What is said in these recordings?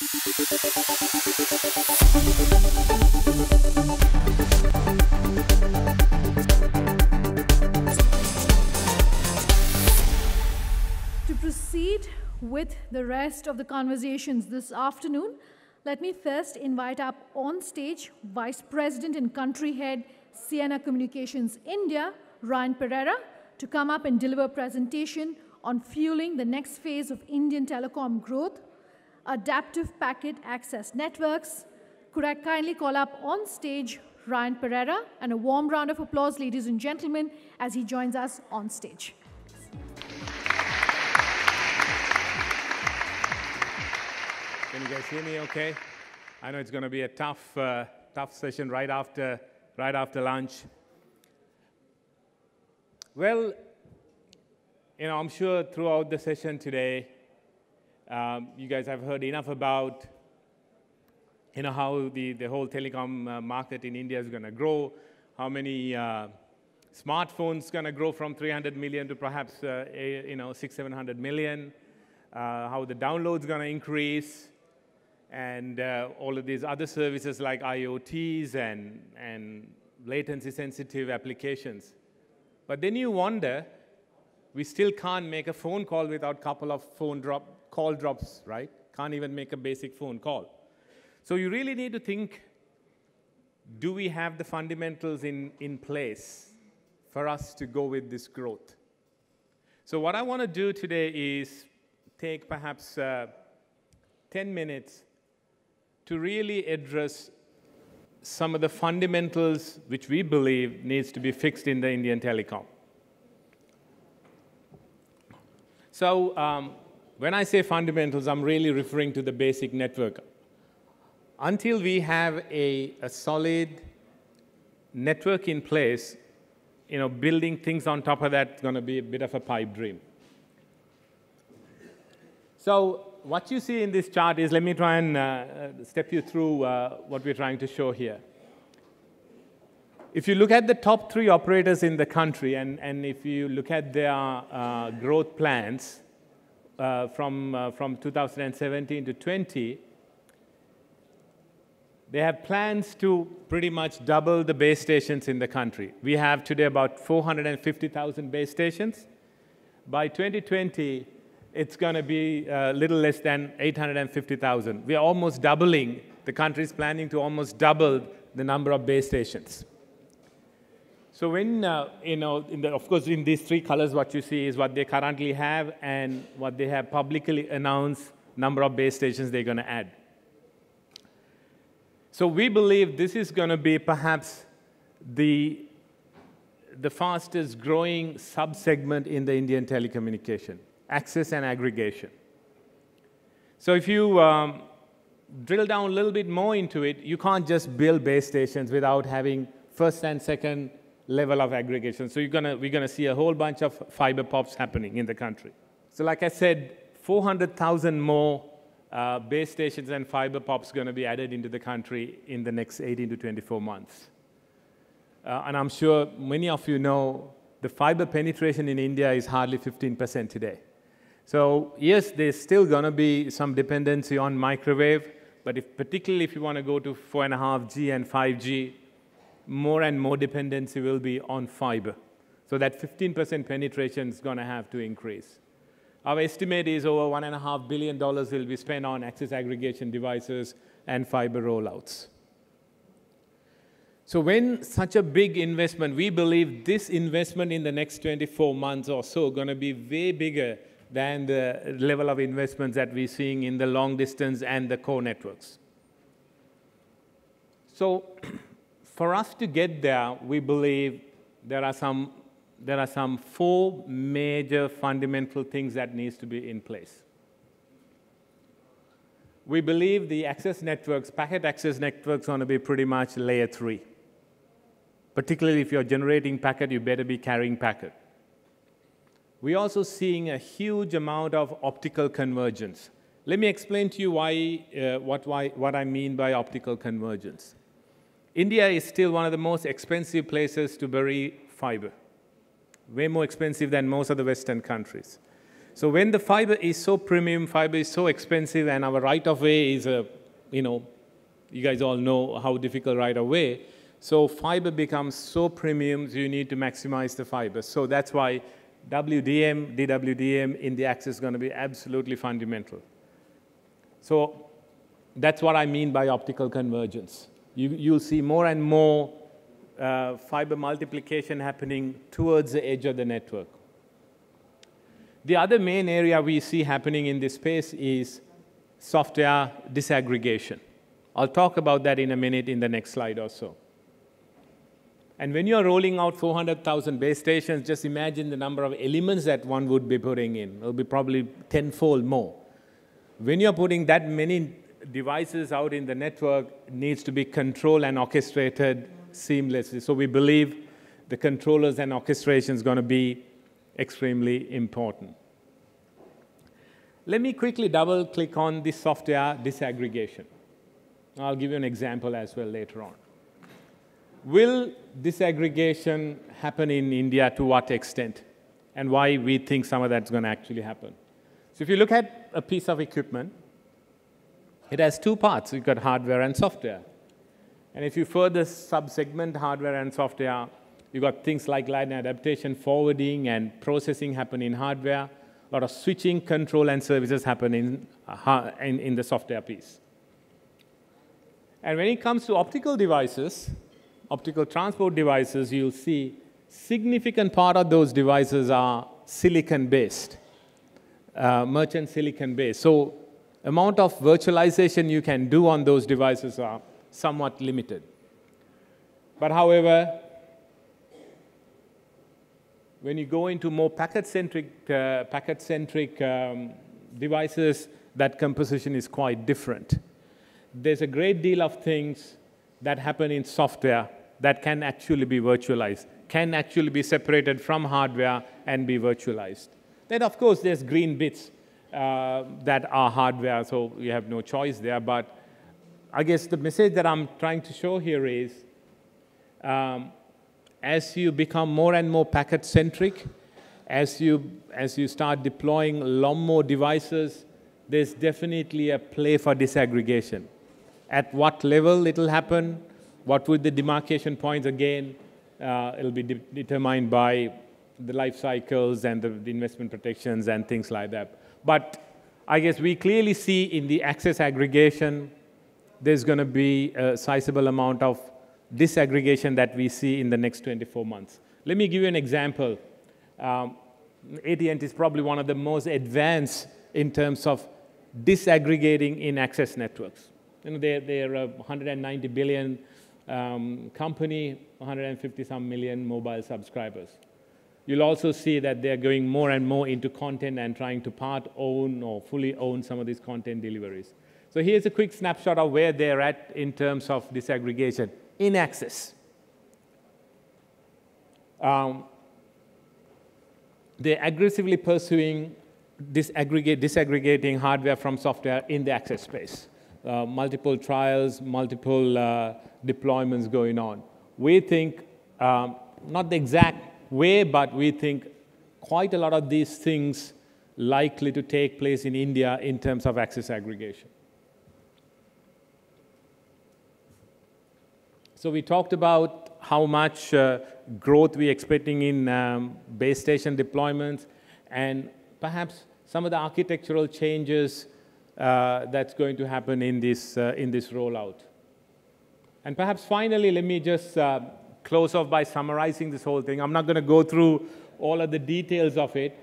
To proceed with the rest of the conversations this afternoon, let me first invite up on stage Vice President and Country Head, Ciena Communications India, Ryan Perera, to come up and deliver a presentation on fueling the next phase of Indian telecom growth, adaptive packet access networks. Could I kindly call up on stage Ryan Perera, and a warm round of applause, ladies and gentlemen, as he joins us on stage. Can you guys hear me okay? I know it's going to be a tough session right after lunch. Well, I'm sure throughout the session today, you guys have heard enough about how the whole telecom market in India is going to grow, how many smartphones going to grow from 300 million to perhaps 600-700 million, how the downloads going to increase, and all of these other services like IoTs and latency-sensitive applications. But then you wonder, we still can't make a phone call without a couple of call drops, right? Can't even make a basic phone call. So you really need to think, do we have the fundamentals in place for us to go with this growth? So what I want to do today is take perhaps 10 minutes to really address some of the fundamentals which we believe needs to be fixed in the Indian telecom. So when I say fundamentals, I'm really referring to the basic network. Until we have a solid network in place, building things on top of that is going to be a bit of a pipe dream. So what you see in this chart is, let me try and step you through what we're trying to show here. If you look at the top 3 operators in the country, and if you look at their growth plans from 2017 to 20, they have plans to pretty much double the base stations in the country. We have today about 450,000 base stations. By 2020, it's going to be a little less than 850,000. We are almost doubling. The country is planning to almost double the number of base stations. So when, of course, in these 3 colors, what you see is what they currently have and what they have publicly announced number of base stations they're going to add. So we believe this is going to be perhaps the fastest growing sub-segment in the Indian telecommunication, access and aggregation. So if you drill down a little bit more into it, you can't just build base stations without having first and second level of aggregation. So we're going to see a whole bunch of fiber pops happening in the country. So like I said, 400,000 more base stations and fiber pops going to be added into the country in the next 18 to 24 months. And I'm sure many of you know the fiber penetration in India is hardly 15% today. So yes, there's still going to be some dependency on microwave, but particularly if you want to go to 4.5G and 5G, more and more dependency will be on fiber. So that 15% penetration is going to have to increase. Our estimate is over $1.5 billion will be spent on access aggregation devices and fiber rollouts. So when such a big investment, we believe this investment in the next 24 months or so going to be way bigger than the level of investments that we're seeing in the long distance and the core networks. So for us to get there, we believe there are some 4 major fundamental things that needs to be in place. We believe the access networks, packet access networks, are going to be pretty much layer 3. Particularly if you're generating packet, you better be carrying packet. We're also seeing a huge amount of optical convergence. Let me explain to you what I mean by optical convergence. India is still one of the most expensive places to bury fiber, way more expensive than most of the Western countries. So when the fiber is so premium, fiber is so expensive, and our right-of-way is you guys all know how difficult right-of-way. So fiber becomes so premium, so you need to maximize the fiber. So that's why WDM, DWDM in the access is going to be absolutely fundamental. So that's what I mean by optical convergence. You'll see more and more fiber multiplication happening towards the edge of the network. The other main area we see happening in this space is software disaggregation. I'll talk about that in a minute in the next slide or so. And when you're rolling out 400,000 base stations, just imagine the number of elements that one would be putting in. It'll be probably tenfold more. When you're putting that many devices out in the network, it needs to be controlled and orchestrated seamlessly. So we believe the controllers and orchestration is going to be extremely important. Let me quickly double-click on the software disaggregation. I'll give you an example as well later on. Will disaggregation happen in India to what extent, and why we think some of that's going to actually happen? So if you look at a piece of equipment, it has two parts. You've got hardware and software. And if you further sub-segment hardware and software, you've got things like line adaptation, forwarding, and processing happen in hardware. A lot of switching, control, and services happen in the software piece. And when it comes to optical devices, optical transport devices, you'll see significant part of those devices are silicon-based, merchant silicon-based. So amount of virtualization you can do on those devices are somewhat limited. But however, when you go into more packet-centric devices, that composition is quite different. There's a great deal of things that happen in software that can actually be virtualized, can actually be separated from hardware and be virtualized. Then, of course, there's green bits that are hardware, so you have no choice there. But I guess the message that I'm trying to show here is, as you become more and more packet-centric, as you start deploying a lot more devices, there's definitely a play for disaggregation. At what level it will happen, what would the demarcation points again, it'll be determined by the life cycles and the investment protections and things like that. But I guess we clearly see in the access aggregation, there's going to be a sizable amount of disaggregation that we see in the next 24 months. Let me give you an example. AT&T is probably one of the most advanced in terms of disaggregating in access networks. They're a 190 billion company, 150-some million mobile subscribers. You'll also see that they're going more and more into content and trying to part own or fully own some of these content deliveries. So here's a quick snapshot of where they're at in terms of disaggregation in access. They're aggressively pursuing disaggregating hardware from software in the access space. Multiple trials, multiple deployments going on. We think, not the exact way, but we think quite a lot of these things likely to take place in India in terms of access aggregation. So we talked about how much growth we're expecting in base station deployments, and perhaps some of the architectural changes that's going to happen in this rollout. And perhaps finally, let me just close off by summarizing this whole thing. I'm not going to go through all of the details of it,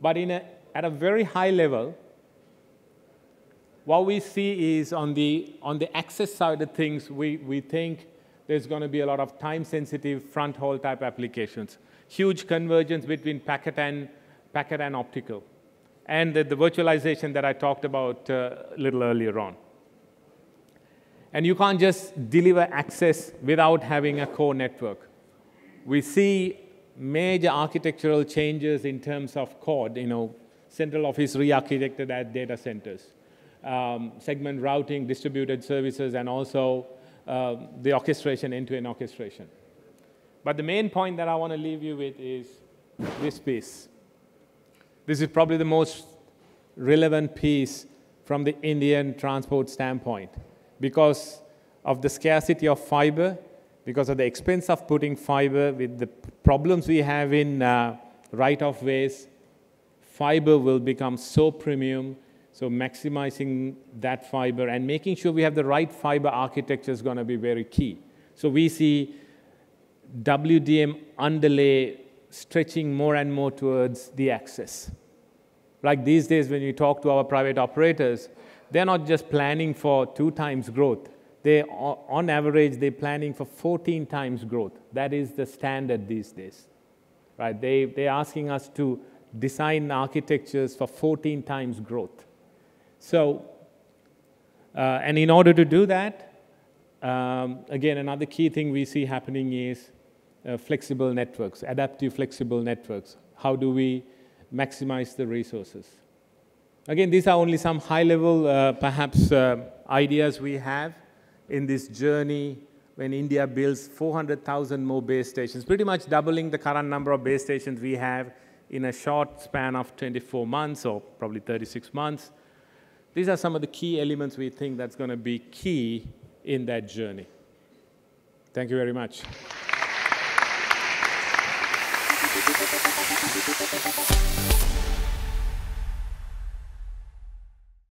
but at a very high level, what we see is on the access side of things, we think there's going to be a lot of time-sensitive front-haul type applications, huge convergence between packet and optical, and the virtualization that I talked about a little earlier on. And you can't just deliver access without having a core network. We see major architectural changes in terms of code, central office re-architected at data centers, segment routing, distributed services, and also the orchestration, end-to-end orchestration. But the main point that I want to leave you with is this piece. This is probably the most relevant piece from the Indian transport standpoint because of the scarcity of fiber, because of the expense of putting fiber, with the problems we have in right-of-ways. Fiber will become so premium, so maximizing that fiber and making sure we have the right fiber architecture is going to be very key. So we see WDM underlay stretching more and more towards the access. Like these days when you talk to our private operators, they're not just planning for 2 times growth. They, on average, they're planning for 14 times growth. That is the standard these days. Right? They're asking us to design architectures for 14 times growth. So, and in order to do that, again, another key thing we see happening is flexible networks, adaptive flexible networks. How do we maximize the resources? Again, these are only some high-level, perhaps, ideas we have in this journey when India builds 400,000 more base stations, pretty much doubling the current number of base stations we have in a short span of 24 months or probably 36 months. These are some of the key elements we think that's going to be key in that journey. Thank you very much. Thank you.